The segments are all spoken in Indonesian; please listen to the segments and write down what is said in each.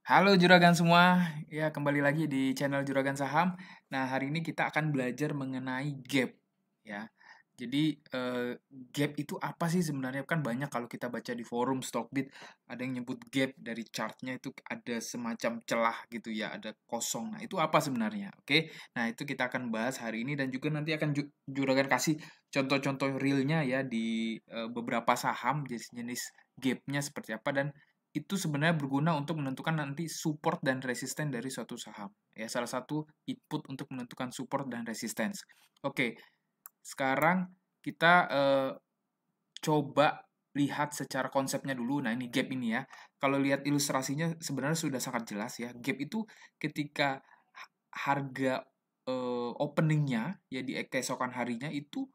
Halo juragan semua, ya kembali lagi di channel Juragan Saham. Nah hari ini kita akan belajar mengenai gap, ya. Jadi gap itu apa sih sebenarnya? Kan banyak kalau kita baca di forum Stockbit ada yang nyebut gap dari chartnya itu ada semacam celah gitu ya, ada kosong. Nah itu apa sebenarnya? Oke, nah itu kita akan bahas hari ini dan juga nanti akan Juragan kasih contoh-contoh realnya ya di beberapa saham jenis-jenis gapnya seperti apa dan itu sebenarnya berguna untuk menentukan nanti support dan resisten dari suatu saham. Ya, salah satu input untuk menentukan support dan resistance. Oke, sekarang kita coba lihat secara konsepnya dulu. Nah, ini gap ini ya. Kalau lihat ilustrasinya sebenarnya sudah sangat jelas ya. Gap itu ketika harga openingnya ya di keesokan harinya itu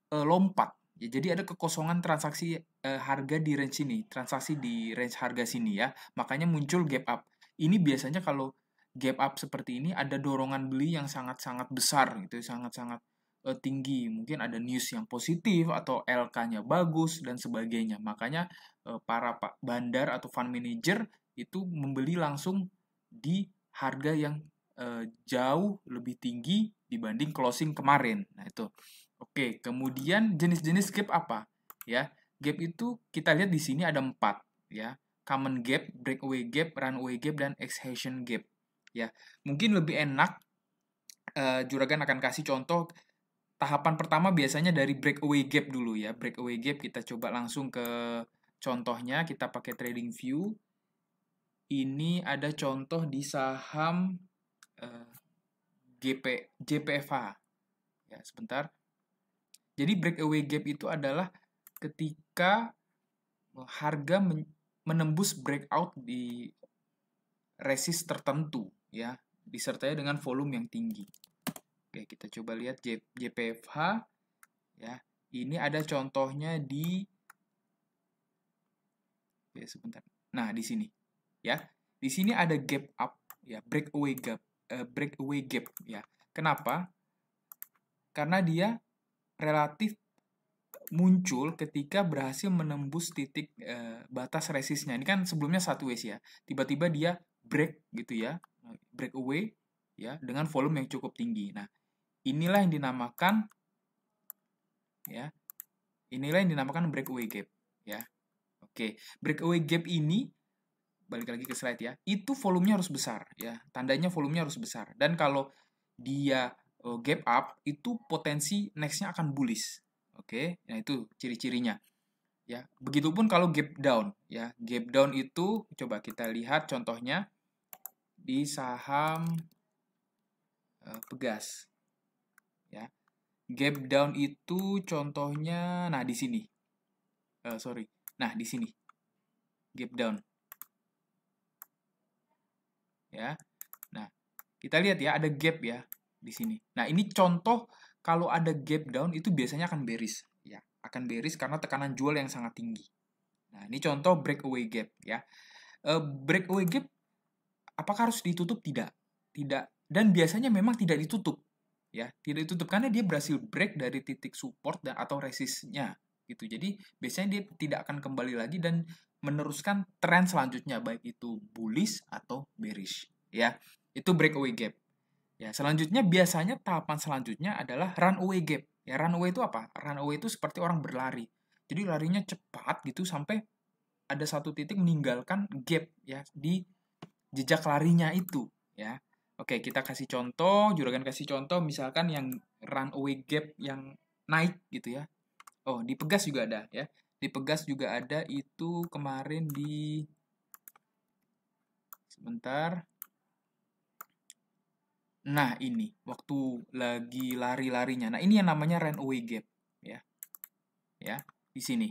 lompat. Ya, jadi ada kekosongan transaksi harga di range ini, transaksi di range harga sini ya. Makanya muncul gap up. Ini biasanya kalau gap up seperti ini ada dorongan beli yang sangat-sangat besar gitu, sangat-sangat tinggi. Mungkin ada news yang positif atau LK-nya bagus dan sebagainya. Makanya para bandar atau fund manager itu membeli langsung di harga yang jauh lebih tinggi dibanding closing kemarin. Nah, itu. Oke, kemudian jenis-jenis gap apa? Ya, gap itu kita lihat di sini ada 4 ya. Common gap, breakaway gap, runaway gap, dan exhaustion gap. Ya, mungkin lebih enak Juragan akan kasih contoh tahapan pertama biasanya dari breakaway gap dulu ya. Breakaway gap kita coba langsung ke contohnya, kita pakai trading view. Ini ada contoh di saham eh, JPFH. Ya, sebentar. Jadi breakaway gap itu adalah ketika harga menembus breakout di resist tertentu ya, disertai dengan volume yang tinggi. Oke, kita coba lihat JPFH ya. Ini ada contohnya di ya sebentar. Nah, di sini ya. Di sini ada gap up ya, breakaway gap ya. Kenapa? Karena dia relatif muncul ketika berhasil menembus titik batas resistnya. Ini kan sebelumnya sideways ya. Tiba-tiba dia break gitu ya, break away ya dengan volume yang cukup tinggi. Nah, inilah yang dinamakan ya, inilah yang dinamakan breakaway gap ya. Oke, breakaway gap ini balik lagi ke slide ya. Itu volumenya harus besar ya. Tandanya volumenya harus besar. Dan kalau dia gap up itu potensi nextnya akan bullish. Oke, nah itu ciri-cirinya. Ya, begitupun kalau gap down ya. Gap down itu coba kita lihat contohnya di saham Pegas ya. Gap down itu contohnya nah di sini. Sorry. Nah, di sini. Gap down ya. Nah, kita lihat ya ada gap ya di sini. Nah, ini contoh kalau ada gap down itu biasanya akan bearish ya. Akan bearish karena tekanan jual yang sangat tinggi. Nah, ini contoh breakaway gap ya. Breakaway gap apakah harus ditutup? Tidak. Tidak. Dan biasanya memang tidak ditutup. Ya, tidak ditutup karena dia berhasil break dari titik support dan atau resistnya gitu. Jadi, biasanya dia tidak akan kembali lagi dan meneruskan tren selanjutnya baik itu bullish atau bearish ya. Itu breakaway gap. Ya, selanjutnya biasanya tahapan selanjutnya adalah runaway gap. Ya, runaway itu apa? Runaway itu seperti orang berlari. Jadi larinya cepat gitu sampai ada satu titik meninggalkan gap ya di jejak larinya itu ya. Oke, kita kasih contoh, Juragan kasih contoh misalkan yang runaway gap yang naik gitu ya. Oh, di Pegas juga ada ya. Di Pegas juga ada itu kemarin di sebentar. Nah, ini waktu lagi lari-larinya. Nah, ini yang namanya runaway gap ya. Ya, di sini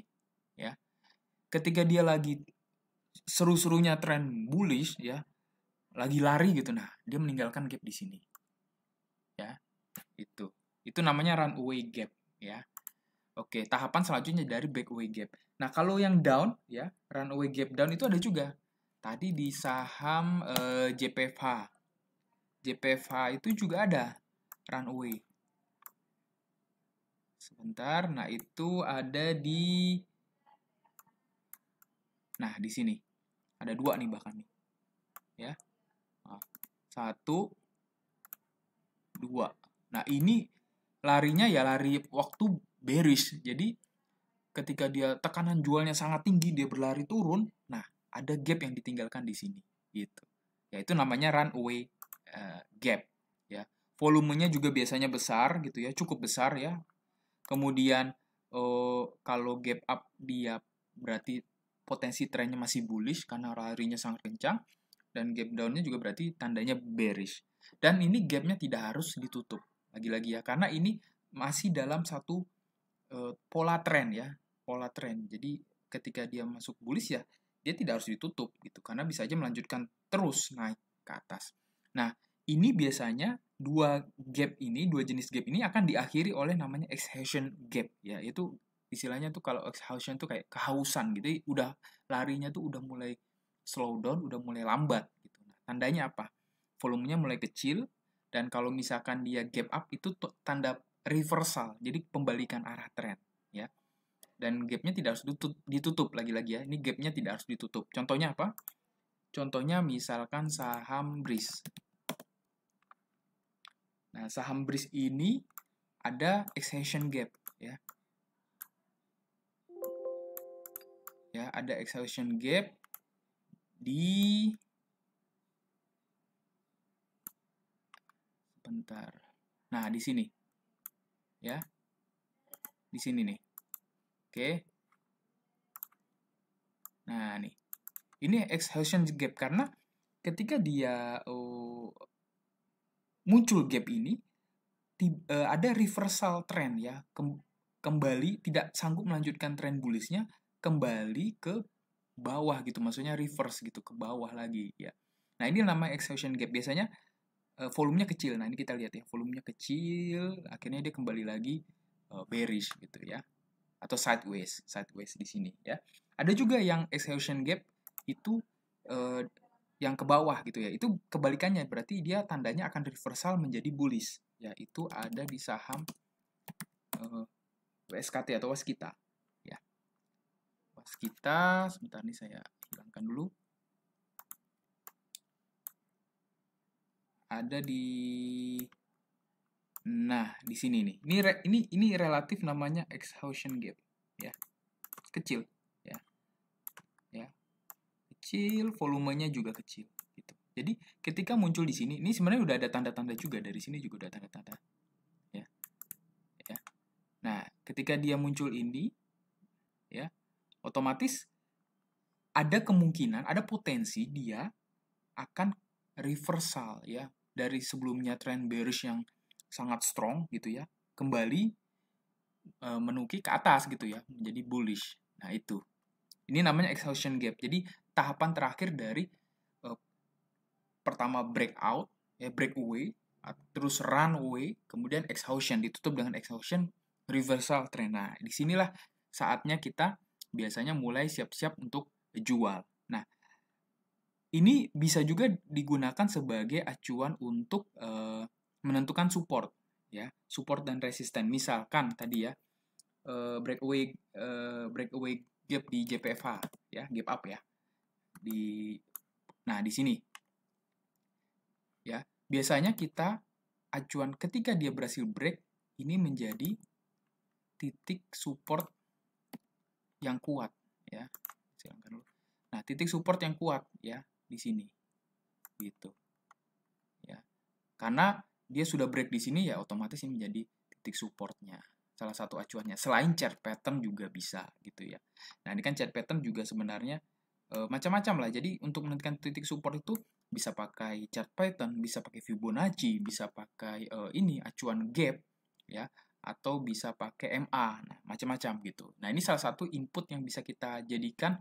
ya. Ketika dia lagi seru-serunya tren bullish ya, lagi lari gitu. Nah, dia meninggalkan gap di sini. Ya, itu. Itu namanya runaway gap ya. Oke, tahapan selanjutnya dari breakaway gap. Nah, kalau yang down ya, runaway gap down itu ada juga. Tadi di saham JPFH. JPFH itu juga ada runaway. Sebentar, nah itu ada di nah, di sini. Ada 2 nih bahkan nih. ya. Nah, 1, 2. Nah, ini larinya ya lari waktu bearish. Jadi ketika dia tekanan jualnya sangat tinggi, dia berlari turun, nah ada gap yang ditinggalkan di sini gitu. Yaitu namanya runaway gap ya. Volumenya juga biasanya besar gitu ya, cukup besar ya. Kemudian kalau gap up dia berarti potensi trennya masih bullish karena larinya sangat kencang, dan gap down-nya juga berarti tandanya bearish. Dan ini gap-nya tidak harus ditutup lagi-lagi ya, karena ini masih dalam satu pola tren ya, pola tren. Jadi ketika dia masuk bullish ya, dia tidak harus ditutup gitu, karena bisa aja melanjutkan terus naik ke atas. Nah, ini biasanya dua jenis gap ini akan diakhiri oleh namanya exhaustion gap ya, itu istilahnya tuh kalau exhaustion tuh kayak kehausan gitu, udah larinya tuh udah mulai slow down, udah mulai lambat gitu. Nah, tandanya apa? Volumenya mulai kecil, dan kalau misalkan dia gap up itu tanda reversal, jadi pembalikan arah tren ya. Dan gapnya tidak harus ditutup lagi-lagi ya. Ini gapnya tidak harus ditutup. Contohnya apa? Contohnya misalkan saham BRIS. Nah, saham BRIS ini ada exhaustion gap ya. Ya, ada exhaustion gap di sebentar. Nah, di sini. Ya. Di sini nih. Oke. Nah, nih. Ini exhaustion gap karena ketika dia muncul gap ini, ada reversal trend ya, kembali tidak sanggup melanjutkan tren bullishnya, kembali ke bawah gitu, maksudnya reverse gitu, ke bawah lagi ya. Nah, ini namanya exhaustion gap. Biasanya volumenya kecil. Nah, ini kita lihat ya, volumenya kecil, akhirnya dia kembali lagi bearish gitu ya, atau sideways di sini ya. Ada juga yang exhaustion gap itu yang ke bawah gitu ya, itu kebalikannya, berarti dia tandanya akan reversal menjadi bullish ya. Itu ada di saham WSKT atau Waskita ya. Waskita, sebentar nih saya hilangkan dulu. Ada di, nah di sini nih. Ini relatif namanya exhaustion gap ya. Kecil ya. Ya. Kecil, volumenya juga kecil gitu. Jadi ketika muncul di sini, ini sebenarnya udah ada tanda-tanda juga, dari sini juga udah tanda-tanda ya. Ya. Nah, ketika dia muncul ini ya, otomatis ada kemungkinan, ada potensi dia akan reversal ya, dari sebelumnya trend bearish yang sangat strong gitu ya, kembali menuki ke atas gitu ya, menjadi bullish. Nah, itu. Ini namanya exhaustion gap. Jadi tahapan terakhir dari pertama breakout, ya breakaway, terus runaway, kemudian exhaustion, ditutup dengan exhaustion, reversal trend. Nah, disinilah saatnya kita biasanya mulai siap-siap untuk jual. Nah, ini bisa juga digunakan sebagai acuan untuk menentukan support, ya, support dan resisten. Misalkan tadi ya, breakaway gap di JPFH, ya, gap up ya. Nah, di sini ya, biasanya kita acuan ketika dia berhasil break ini menjadi titik support yang kuat ya. Nah, titik support yang kuat ya di sini gitu ya. Karena dia sudah break di sini ya, otomatis ini menjadi titik supportnya, salah satu acuannya. Selain chart pattern juga bisa gitu ya. Nah, ini kan chart pattern juga sebenarnya macam-macam lah. Jadi untuk menentukan titik support itu bisa pakai chart pattern, bisa pakai Fibonacci, bisa pakai ini acuan gap ya, atau bisa pakai MA. Nah, macam-macam gitu. Nah, ini salah satu input yang bisa kita jadikan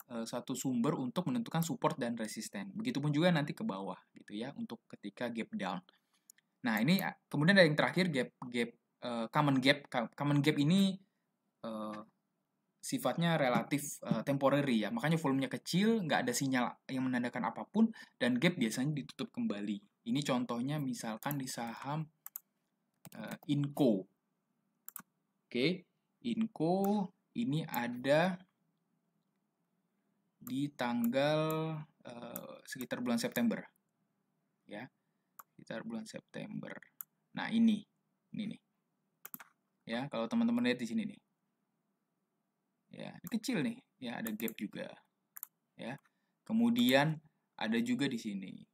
satu sumber untuk menentukan support dan resisten. Begitupun juga nanti ke bawah gitu ya, untuk ketika gap down. Nah, ini kemudian ada yang terakhir common gap. Common gap ini sifatnya relatif temporary ya, makanya volumenya kecil, nggak ada sinyal yang menandakan apapun, dan gap biasanya ditutup kembali. Ini contohnya misalkan di saham Inco. Oke, Inco ini ada di tanggal sekitar bulan September. Ya, sekitar bulan September. Nah, ini nih. Ya, kalau teman-teman lihat di sini nih. Ya, ini kecil nih. Ya, ada gap juga. Ya. Kemudian ada juga di sini.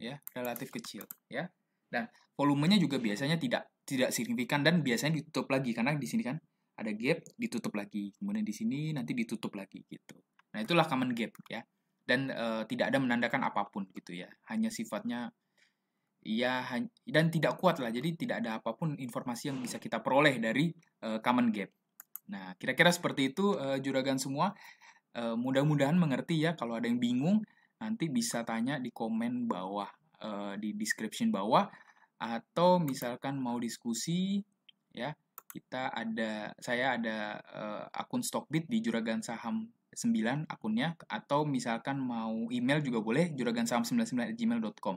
Ya, relatif kecil, ya. Dan volumenya juga biasanya tidak signifikan dan biasanya ditutup lagi karena di sini kan ada gap, ditutup lagi. Kemudian di sini nanti ditutup lagi gitu. Nah, itulah common gap ya. Dan tidak ada menandakan apapun gitu ya. Hanya sifatnya ya dan tidak kuat lah. Jadi tidak ada apapun informasi yang bisa kita peroleh dari common gap. Nah, kira-kira seperti itu juragan semua. Mudah-mudahan mengerti ya. Kalau ada yang bingung nanti bisa tanya di komen bawah, di description bawah, atau misalkan mau diskusi ya, saya ada akun Stockbit di Juragan Saham 9 akunnya, atau misalkan mau email juga boleh juragansaham99@gmail.com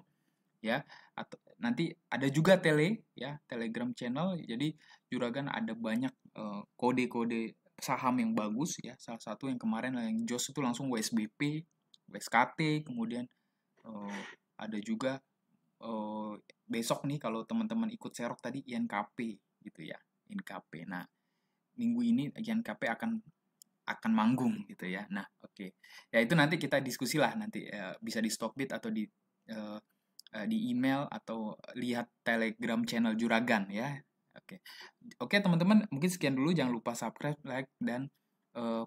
ya. Atau nanti ada juga Telegram channel. Jadi Juragan ada banyak kode-kode saham yang bagus ya. Salah satu yang kemarin yang Jos itu langsung WSBP, WSKT, kemudian ada juga besok nih kalau teman-teman ikut serok tadi INKP gitu ya, INKP. Nah, minggu ini INKP akan manggung gitu ya. Nah, oke. Ya itu nanti kita diskusi lah nanti bisa di Stockbit atau di email atau lihat Telegram channel Juragan ya. Oke teman-teman, mungkin sekian dulu. Jangan lupa subscribe, like, dan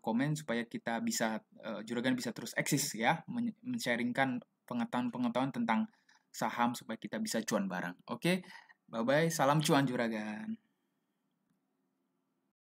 komen supaya kita bisa Juragan bisa terus eksis ya, men-sharingkan pengetahuan-pengetahuan tentang saham supaya kita bisa cuan bareng. Oke, bye-bye, salam cuan Juragan.